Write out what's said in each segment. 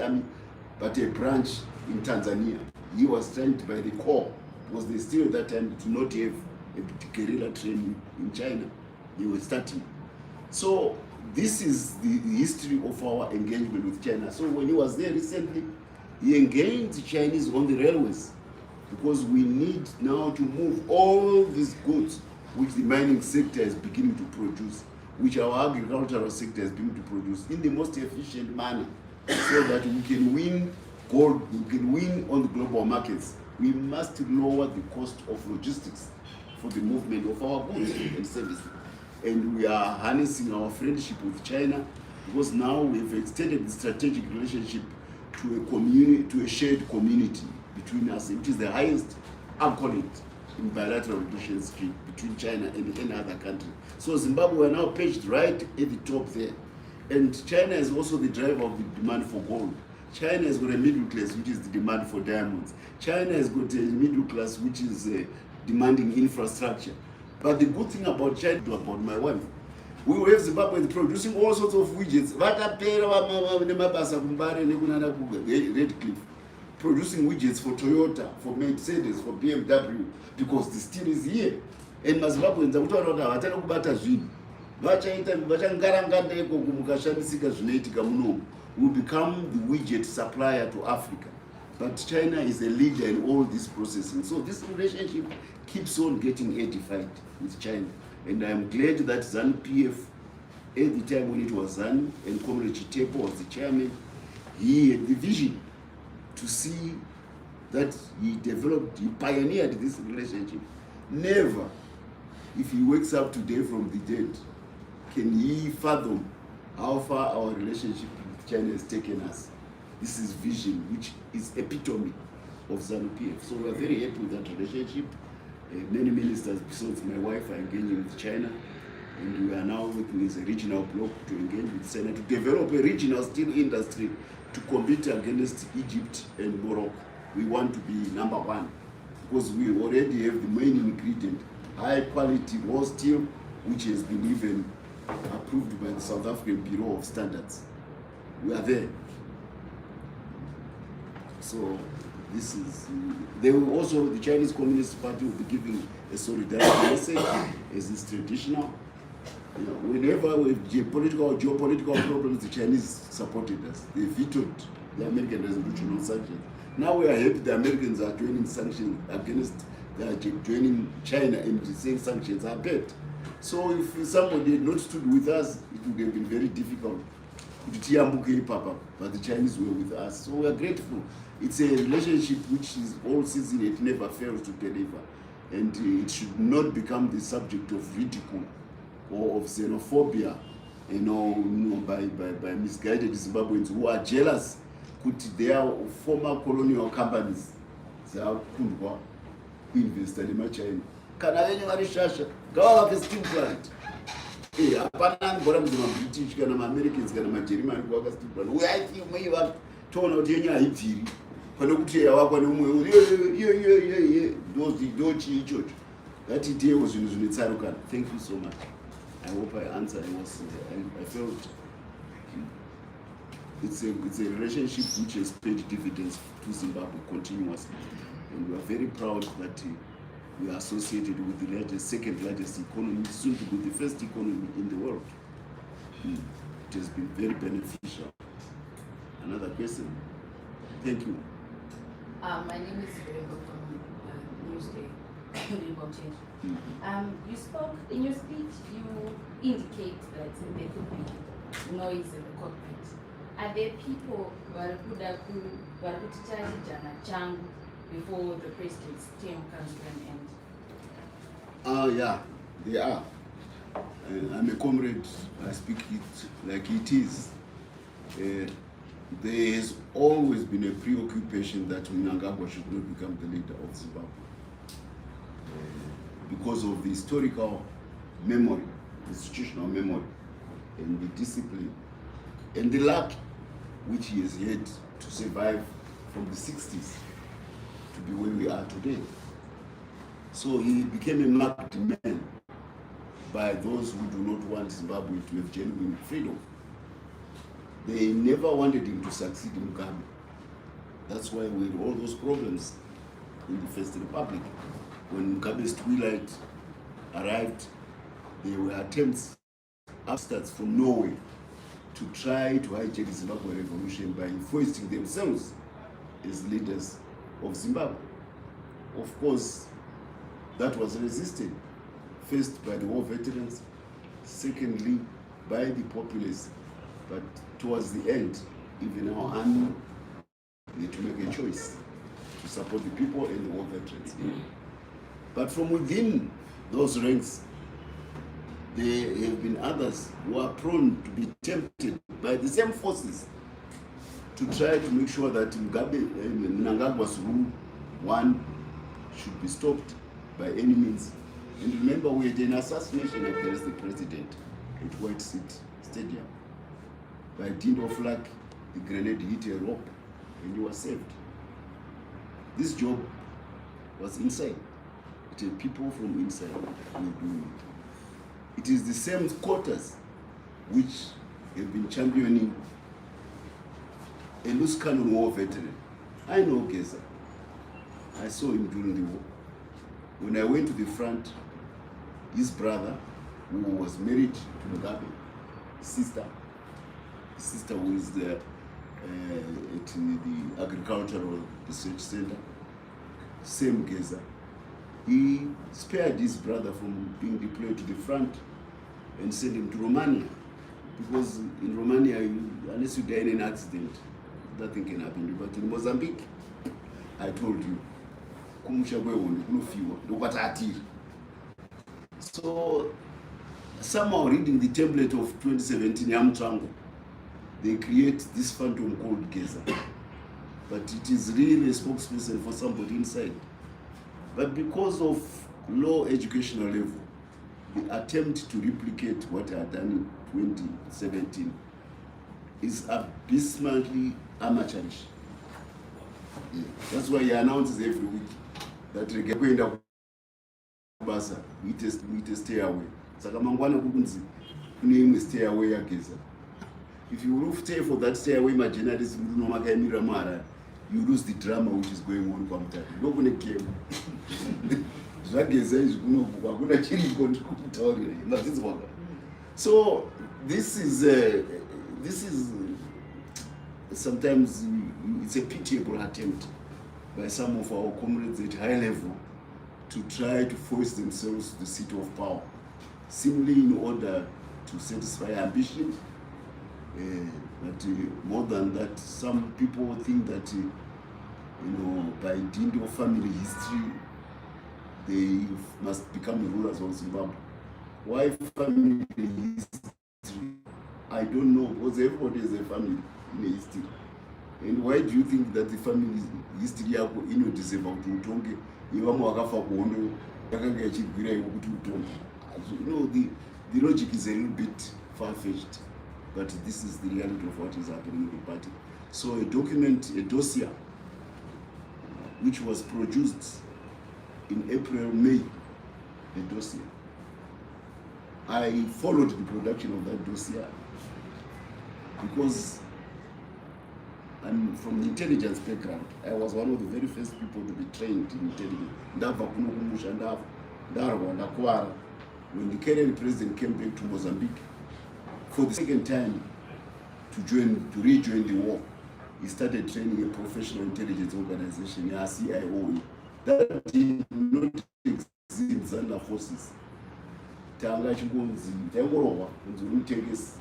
army, but a branch in Tanzania. He was trained by the Corps, because they still at that time did not have a guerrilla training in China. They were starting. So this is the history of our engagement with China. So when he was there recently, he engaged the Chinese on the railways, because we need now to move all these goods which the mining sector is beginning to produce, which our agricultural sector is beginning to produce, in the most efficient manner, so that we can win gold, we can win on the global markets. We must lower the cost of logistics for the movement of our goods and services. And we are harnessing our friendship with China, because now we've extended the strategic relationship to a community, to a shared community between us, which is the highest accolade in bilateral relations between China and any other country. So Zimbabwe are now perched right at the top there. And China is also the driver of the demand for gold. China has got a middle class, which is the demand for diamonds. China has got a middle class, which is demanding infrastructure. But the good thing about China, about my wife, we have Zimbabwe producing all sorts of widgets. Red Cliff, producing widgets for Toyota, for Mercedes, for BMW, because the steel is here. And Zimbabweans are talking about kubata zvinhu. Will become the widget supplier to Africa. But China is a leader in all this processing. So this relationship keeps on getting edified with China. And I'm glad that Zanu PF, at the time when it was Zanu and Comrade Chitepo was the chairman, he had the vision to see that he developed, he pioneered this relationship. Never, if he wakes up today from the dead, can he fathom how far our relationship with China has taken us. This is vision, which is epitome of Zanu PF. So we are very happy with that relationship. Many ministers, besides my wife, are engaging with China, and we are now working as a regional bloc to engage with China to develop a regional steel industry to compete against Egypt and Morocco. We want to be number one, because we already have the main ingredient, high quality raw steel, which has been even approved by the South African Bureau of Standards. We are there. So this is, they will also, the Chinese Communist Party will be giving a solidarity message, as is traditional. You know, whenever we have geopolitical problems, the Chinese supported us. They vetoed the American resolution on sanctions. Now we are happy the Americans are joining sanctions against, they are joining China and saying sanctions are bad. So if somebody had not stood with us, it would have been very difficult. But the Chinese were with us. So we are grateful. It's a relationship which is all season, it never fails to deliver. And it should not become the subject of ridicule or of xenophobia, by misguided Zimbabweans who are jealous that their former colonial companies dzakundwa kuinvesta neMachina. Kana venye vari shasha ngavavake steel plant. Hapana bora muZimbabwe kana maAmericans kana maGermany kuvaka steel plant. Uyaiti muivaka toona kuti yenyu haibviri pane kuti yavakwa nemumwe ndochii ichocho. Ngatitewo zvinhu zvinetsarukana. Thank you so much. I hope I answered. I felt it's a relationship which has paid dividends to Zimbabwe continuously, and we are very proud that we are associated with the second largest economy, soon to be the first economy in the world. It has been very beneficial. Another question? Thank you. My name is Rebecca from Newsday. You spoke in your speech, you indicate that there could be noise in the cockpit. Are there people who are changu before the president's term comes to an end? Yeah, they are. I'm a comrade, I speak it like it is. There has always been a preoccupation that Mnangagwa should not become the leader of Zimbabwe. Because of the historical memory, institutional memory, and the discipline, and the luck which he has had to survive from the 60s to be where we are today. So he became a marked man by those who do not want Zimbabwe to have genuine freedom. They never wanted him to succeed in Mugabe. That's why we had all those problems in the First Republic. When Mugabe's twilight arrived, there were attempts, upstarts from Norway, to try to hijack the Zimbabwe revolution by foisting themselves as leaders of Zimbabwe. Of course, that was resisted, first by the war veterans, secondly by the populace, but towards the end, even our army had to make a choice to support the people and the war veterans. But from within those ranks, there have been others who are prone to be tempted by the same forces to try to make sure that Mnangagwa's rule, one, should be stopped by any means. And remember, we had an assassination against the president at White City Stadium. By dint of luck, the grenade hit a rope and he was saved. This job was inside. It had people from inside who were doing it. It is the same quarters which have been championing a loose cannon war veteran. I know Geza. I saw him during the war. When I went to the front, his brother, who was married to Mugabe, sister who is there at the Agricultural Research Center, same Geza, he spared his brother from being deployed to the front and sent him to Romania. Because in Romania, unless you die in an accident, nothing can happen to you. But in Mozambique, I told you, so somehow reading the template of 2017 ChrisMutsvangwa, they create this phantom called Geza. But it is really a spokesperson for somebody inside. But because of low educational level, the attempt to replicate what I had done in 2017 is abysmally amateurish. Yeah. That's why he announces every week that regakwenda kubasa we stay away. Saka mangwana kukunzi kune imwe stay away yaGeza. If you will stay for that stay away, my journalists no makaemira mara, you lose the drama which is going on kwamutatu. Ndokune game. Zvageza izvi kunoku hakuna chiriko ndikutaurira mazvinzwaka. So this is sometimes it's a pitiable attempt by some of our comrades at high level to try to force themselves to the seat of power, simply in order to satisfy ambition. But more than that, some people think that by dint of family history, they must become the rulers of Zimbabwe. Why family history? I don't know, because everybody has a family in a history. And why do you think that the family history yako inodeserva kuti utonge yevamwe vakafa kuhondo yakanga ichigwira iwe kuti utonge? The logic is a little bit far-fetched, but this is the reality of what is happening in the party. So a dossier, which was produced in April, May, the dossier. I followed the production of that dossier because I'm from the intelligence background. I was one of the very first people to be trained in intelligence. When the Kenyan president came back to Mozambique for the second time to rejoin the war, he started training a professional intelligence organization, CIO. That did not exist in Zanu forces. Tanga chikunzi tengorowa kunzi unitengesi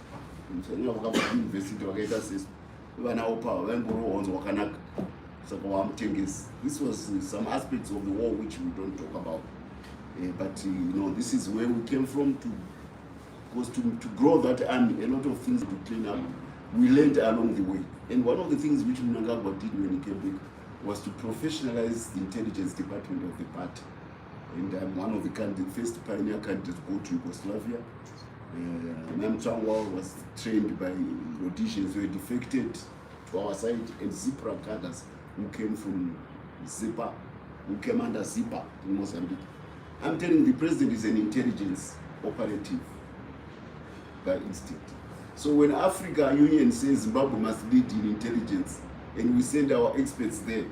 mfanya wakapa university wakaita sisi vana opa vengorowa wanzo wakanaka saka wamtengesi. This was some aspects of the war which we don't talk about, but this is where we came from. To grow that army, a lot of things to clean up we learned along the way. And one of the things which Mnangagwa did when he came back was to professionalize the intelligence department of the party. And I'm one of the first pioneer candidates to go to Yugoslavia. ChrisMutsvangwa was trained by Rhodesians who had defected to our side, and Zipra cadres who came from Zipa, who came under Zipa in Mozambique. I'm telling you, the president is an intelligence operative by instinct. So when Africa Union says Zimbabwe must lead in intelligence and we send our experts there,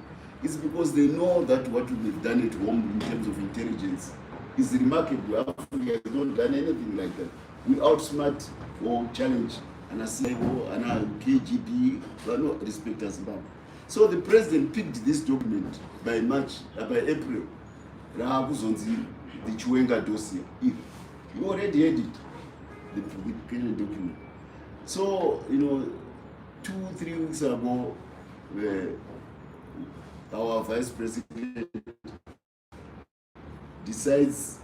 it's because they know that what we've done at home in terms of intelligence is remarkable. Africa has not done anything like that. We outsmart or challenge and CIO and KGB, but no respect as Zimbabwe. So the president picked this document by April. The Chiwenga dossier. You already had it, the Kenyan document. So, 2-3 weeks ago, our vice president decides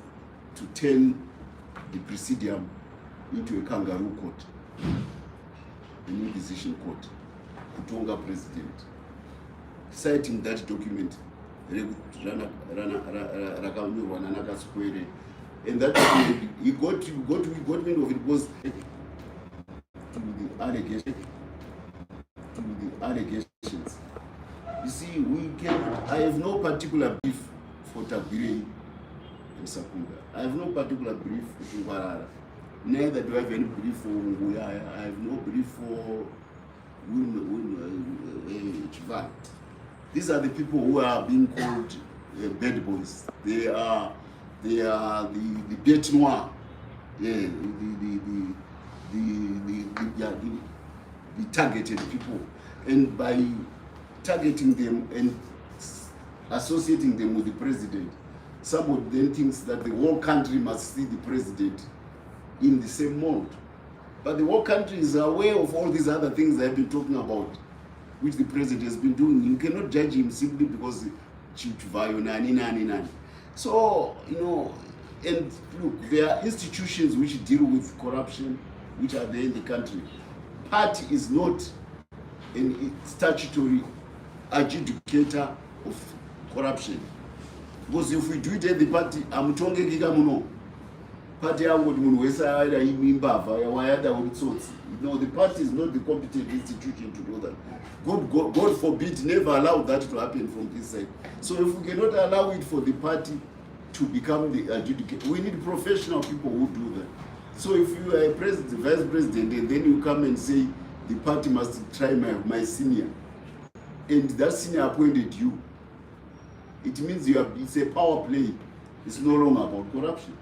to turn the presidium into a kangaroo court, a new decision court, Kutonga president, citing that document, and that document, he got wind of it was to the allegations. You see, I have no particular beef for Tabire and Sakunda. I have no particular brief for Varara. Neither do I have any brief for Nguyaya. I have no brief for Chivan. These are the people who are being called bad boys. They are the bête noire, the targeted people. And by targeting them and associating them with the president, somebody then thinks that the whole country must see the president in the same mode. But the whole country is aware of all these other things I've been talking about, which the president has been doing. You cannot judge him simply because nani. So, and look, there are institutions which deal with corruption, which are there in the country. Party is not a statutory adjudicator of corruption. Because if we do it at the party, party the party is not the competent institution to do that. God forbid, never allow that to happen from this side. So if we cannot allow it for the party to become the adjudicator, we need professional people who do that. So if you are a president, vice president, and then you come and say the party must try my senior, and that senior appointed you, it means it's a power play. It's no longer about corruption.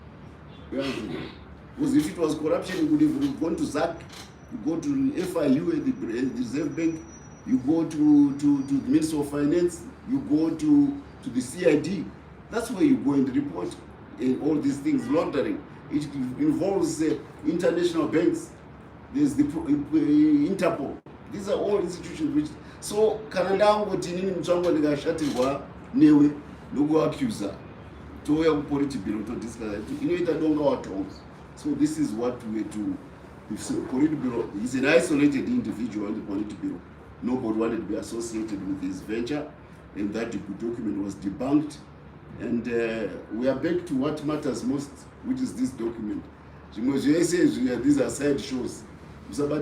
Because if it was corruption, you would have gone to ZAC, you go to FIU at the Reserve Bank, you go to the Minister of Finance, you go to the CID. That's where you go and report all these things, laundering. It involves international banks. There's the Interpol. These are all institutions which. So, Kanandango Tinini Mchangwa Nigashatiwa Newe, Logo accuser, Toya Politi Bureau to discuss it. Don't know our tongues. So, this is what we do. If Politburo is an isolated individual in the Politburo, nobody wanted to be associated with this venture, and that document was debunked. And we are back to what matters most, which is this document. These are side shows. There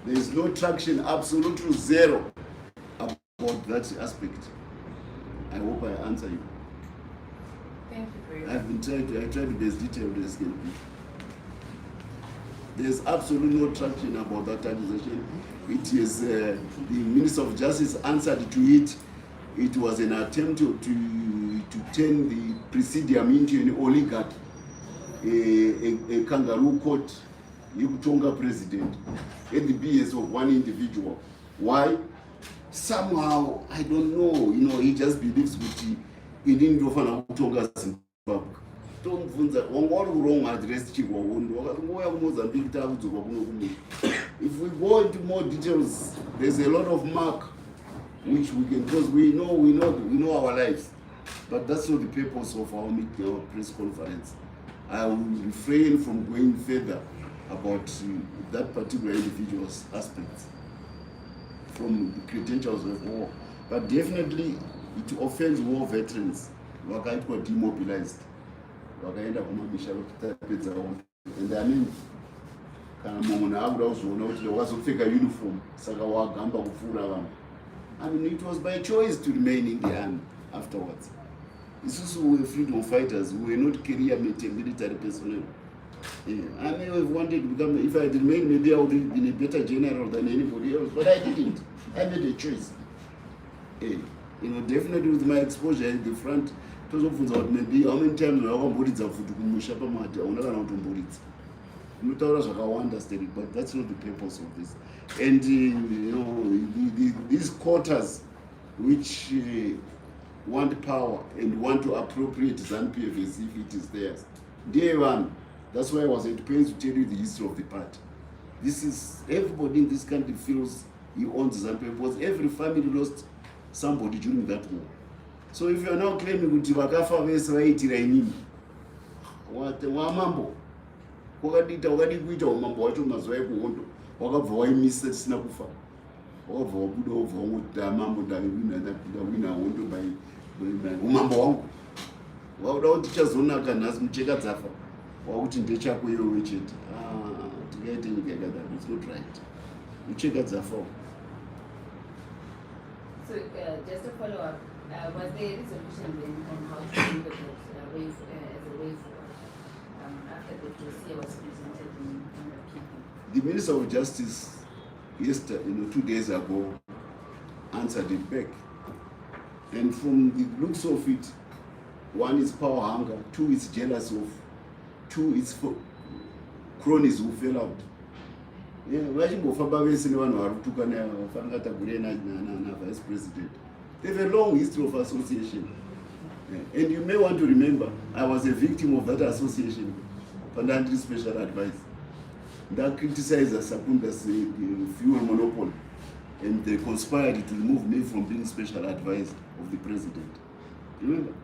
is no traction, absolutely zero about that aspect. I hope I answer you. Thank you very much. I tried to be as detailed as can be. There's absolutely no traction about that accusation. It is the Minister of Justice answered to it. It was an attempt to turn the presidium into an oligarch, a kangaroo court, Kutonga president, at the BS of one individual. Why? Somehow, I don't know, he just believes with he didn't offer Kutonga Zimbabwe. Wrong address. If we go into more details, there's a lot of mark which we can, because we know our lives. But that's not the purpose of our press conference. I will refrain from going further about that particular individual's aspects from the credentials of war. But definitely it offends war veterans. Wakaitwa demobilized. Wakaenda kumamisha kutapedza wonke. And I mean, kana munhu akuda kuzoona kuti wakazopfeka uniform saka wagamba kupfuura vanhu. I mean, it was by choice to remain in the army afterwards. Isusu we were freedom fighters, we were not career military personnel. Yeah, I may have wanted to become, if I had remained, maybe I would have been a better general than anybody else, but I didn't. I made a choice. Yeah. Definitely with my exposure at the front, it was often maybe how many times I was futhi kumusha pamati auna kana kutomboridza. Unotaura zvakawanda steady, but that's not the purpose of this. And these quarters which want power and want to appropriate ZANU-PF as if it is theirs. Day one, that's why I was at pains to tell you the history of the party. This is, everybody in this country feels he owns ZANU-PF because every family lost somebody during that war. So if you are now claiming kuti vakafa vese vaitira inini, wamambo wakadita kuita umambo wacho mazuva ekuhondo wakabva waimisa tisina kufa, wakabva wabuda wobva wangoti amambo ndawina hondo umambo wangu, wakuda kuti tichazonaka nhasi mucheka dzafa wakuti ndechako iwewe chete. Tingaite nyika yakadaro, it's not right. Mucheka dzafawo. So just to follow up, was there a resolution then on how to do the way as a way forward after the dossier was presented in the people? The Minister of Justice yesterday, 2 days ago, answered it back. And from the looks of it, one is power hunger, two is jealous of, two is cronies who fell out. Vachimbofamba vese nevanhu vari kutukana vafanira tagure na-vice president. They have a long history of association. And you may want to remember, I was a victim of that association, Pandantri Special Advice. That criticized Sakunda's fuel monopoly. And they conspired to remove me from being special advisor of the president. Remember?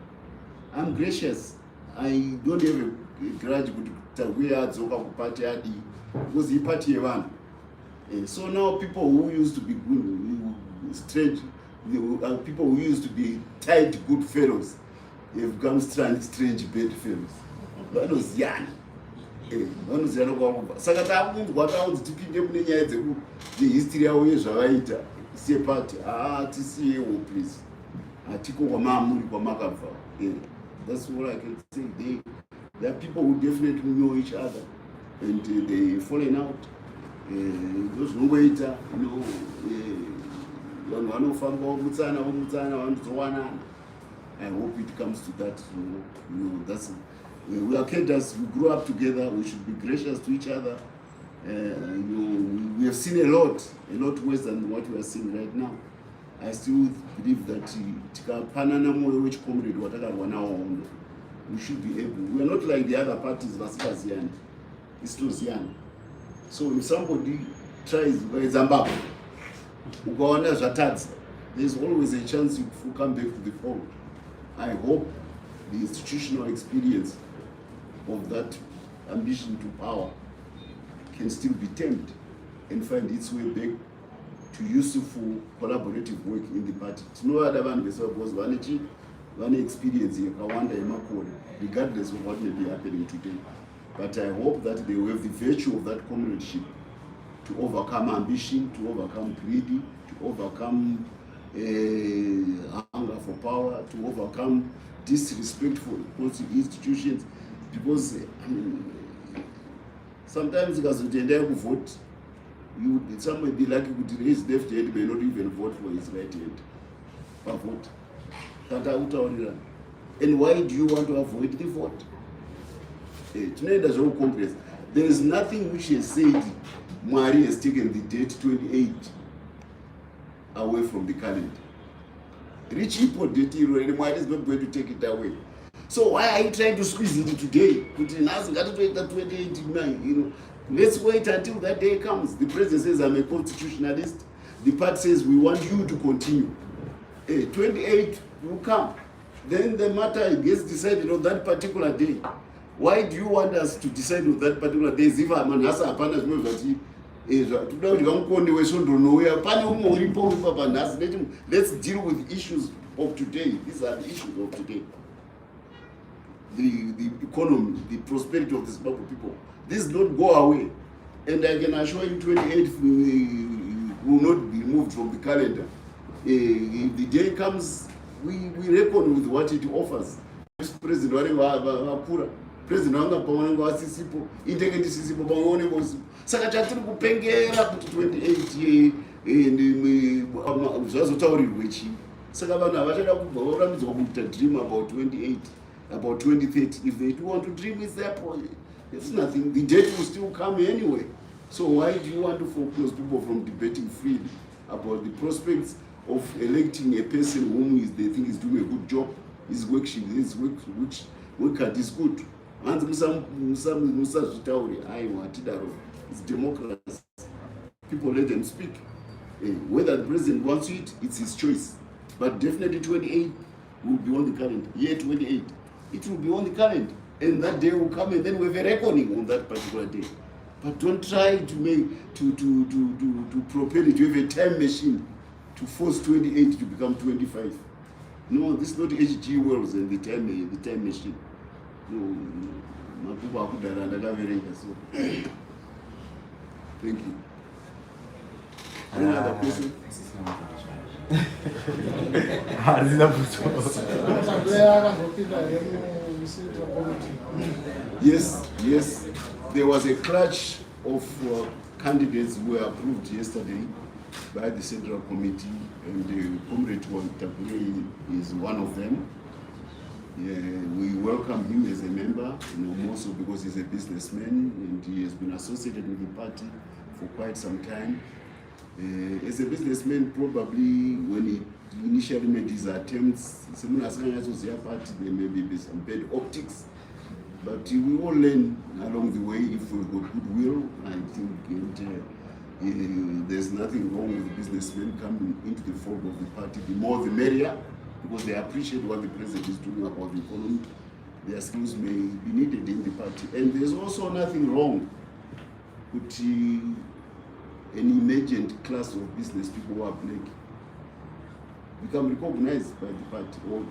I'm gracious. I don't have a grudge with party because he party one. So now people who used to be strange, people who used to be tight good fellows have become strange bad fellows. Vanoziyana. Vanoziyana kwakuba. Saka takunzwa taunzi tipinde kune nyaya dzehistory yavo yezvavaita sepati. Tisiyewo please. Hatiko kwamamuri kwamakabva. That's what I can say. There are people who definitely know each other and they fallen out. Those who wait, vanhu vanofamba vomutsana vanozowanana. I hope it comes to that. That's we are cadres. We grew up together. We should be gracious to each other. We have seen a lot worse than what we are seeing right now. I still believe that tikapanana moyo wechicomrade watakarwa nawo hondo, we should be able. We are not like the other parties vasikaziyani. It's to ziyani. So if somebody tries Zimbabwe, ukaona zvatadza, there's always a chance you come back to the fold. I hope the institutional experience of that ambition to power can still be tamed and find its way back to useful collaborative work in the party. Tinowada vanhu vese because vane experience yakawanda yemakore, regardless of what may be happening today. But I hope that they will have the virtue of that comradeship to overcome ambition, to overcome greed, to overcome hunger for power, to overcome disrespect for institutions. Because sometimes ukazotendea kuvote, some may be lucky to his left hand may not even vote for his right hand. Vote. And why do you want to avoid the vote? There is nothing which has said Mwari has taken the date 28 away from the calendar. Rich people date and Mwari is not going to take it away. So why are you trying to squeeze it today? Let's wait until that day comes. The president says I'm a constitutionalist. The party says we want you to continue. 28 will come. Then the matter gets decided on that particular day. Why do you want us to decide on that particular day? If I'm an asa apana let's deal with issues of today. These are the issues of today. The economy, the prosperity of the Zimbabwe people. This will not go away. And I can assure you 28th will not be moved from the calendar. If the day comes, we reckon with what it offers. This president, president wanga pawananga wasisipo indege ndisisipo pamwe ngosipo saka chatiri kupengera kuti 28 zvazotaurirwe chi saka vanhu havachada kubva varambidzwa kuita dream about 28 about 2030 if they do want to dream it's their point. It's nothing. The date will still come anyway. So why do you want to focus people from debating freely about the prospects of electing a person whom they think is doing a good job, his work is good. It's democracy. People let them speak. Whether the president wants it, it's his choice. But definitely 28 will be on the calendar. Year 28, it will be on the calendar. And that day will come, and then we have a reckoning on that particular day. But don't try to make to propel it. You have a time machine to force 28 to become 25. No, this is not H.G. Wells and the time machine. No, so thank you. Any other question? Yes. There was a clutch of candidates who were approved yesterday by the Central Committee, and Comrade Tabule is one of them. We welcome him as a member, more so because he's a businessman and he has been associated with the party for quite some time. As a businessman, probably when he initially made his attempts, there may be some bad optics, but we all learn along the way if we've got goodwill. I think there's nothing wrong with businessmen coming into the fold of the party. The more the merrier, because they appreciate what the president is doing about the economy. Their skills may be needed in the party. And there's also nothing wrong with an emergent class of business people who are black become recognized by the party or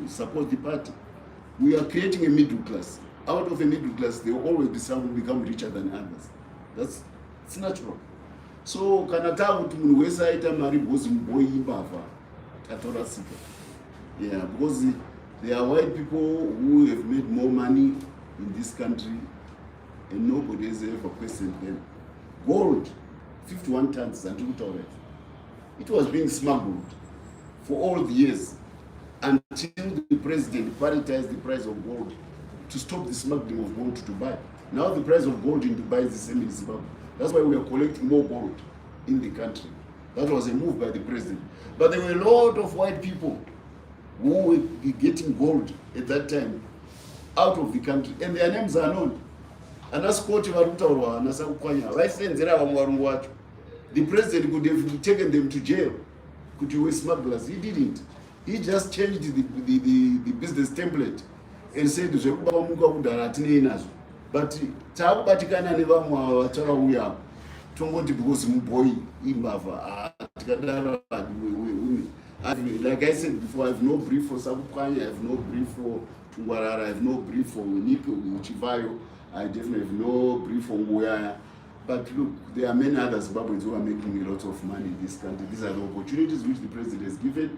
support the party. We are creating a middle class. Out of a middle class, there will always be some who become richer than others. It's natural. So, kanata kuti munhu wese aita mari because mboyi imbavha tatorasika. Yeah, because there are white people who have made more money in this country and nobody has ever questioned them. Gold, 51 tons, it was being smuggled for all the years until the president prioritized the price of gold to stop the smuggling of gold to Dubai. Now the price of gold in Dubai is the same in Zimbabwe. That's why we are collecting more gold in the country. That was a move by the president. But there were a lot of white people who were getting gold at that time out of the country, and their names are known. The president could have taken them to jail. Could you smugglers? He didn't. He just changed the business template and said, but like I said before, I have no brief for Sabukwanya, I have no brief for Tungwarara, I have no brief for Nico, Chivayo, I definitely have no brief for Nguyaya. But look, there are many other Zimbabweans who are making a lot of money in this country. These are the opportunities which the president has given.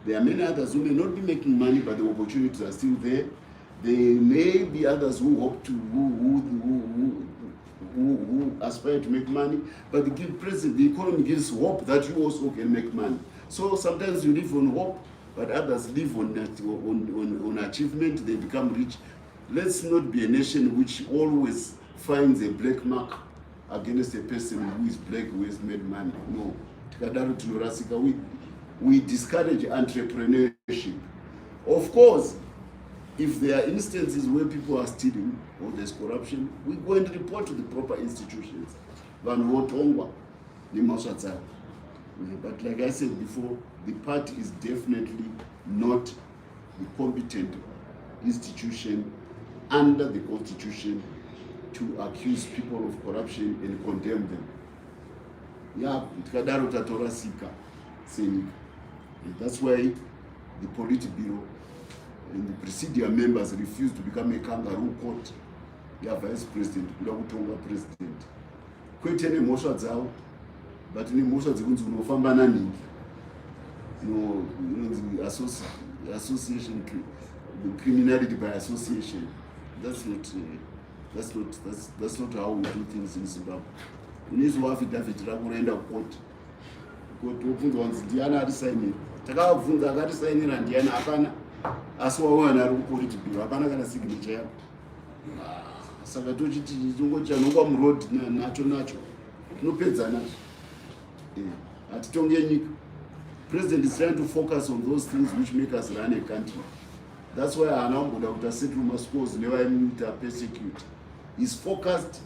There are many others who may not be making money, but the opportunities are still there. There may be others who hope to, who aspire to make money, but the economy gives hope that you also can make money. So sometimes you live on hope, but others live on achievement. They become rich. Let's not be a nation which always finds a black mark against a person who is black, who has made money. No. We discourage entrepreneurship. Of course, if there are instances where people are stealing or there's corruption, we go and report to the proper institutions. But like I said before, the party is definitely not the competent institution under the constitution to accuse people of corruption and condemn them. That's why the Politburo and the Presidium members refused to become a kangaroo court. Vice President, President. Kwete nemhosva dzavo, but nemhosva dzekunzi unofamba naningi. The association, criminality by association. that's not how we do things in Zimbabwe. Unizwa affidavit rako unaenda court wobvunza wanzi ndiani arisainira, takavabvunza akatisainira ndiani, hapana, asi wawana ari kupoliti biro, hapana kana signature yako. Saka tochiti tongochanongwa muroad nacho tinopedza nazvo, hatitonge nyika. President is trying to focus on those things which make us run a country. That's why Anamboda Utasettluma schools never persecute. He's focused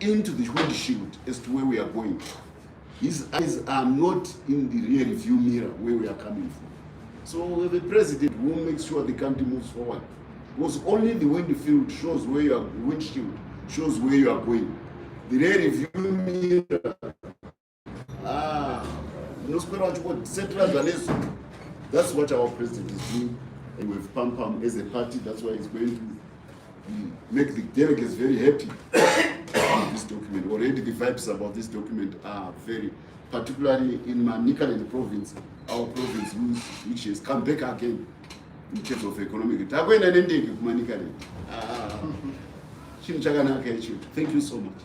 into the windshield as to where we are going. His eyes are not in the rear view mirror where we are coming from. So the president will make sure the country moves forward. Because only the windshield shows where you are going. The rear view mirror. That's what our president is doing. And with Pam as a party, that's why he's going to make the delegates very happy about this document. Already the vibes about this document are very, particularly in Manicaland province, our province which has come back again in terms of economic. Thank you so much.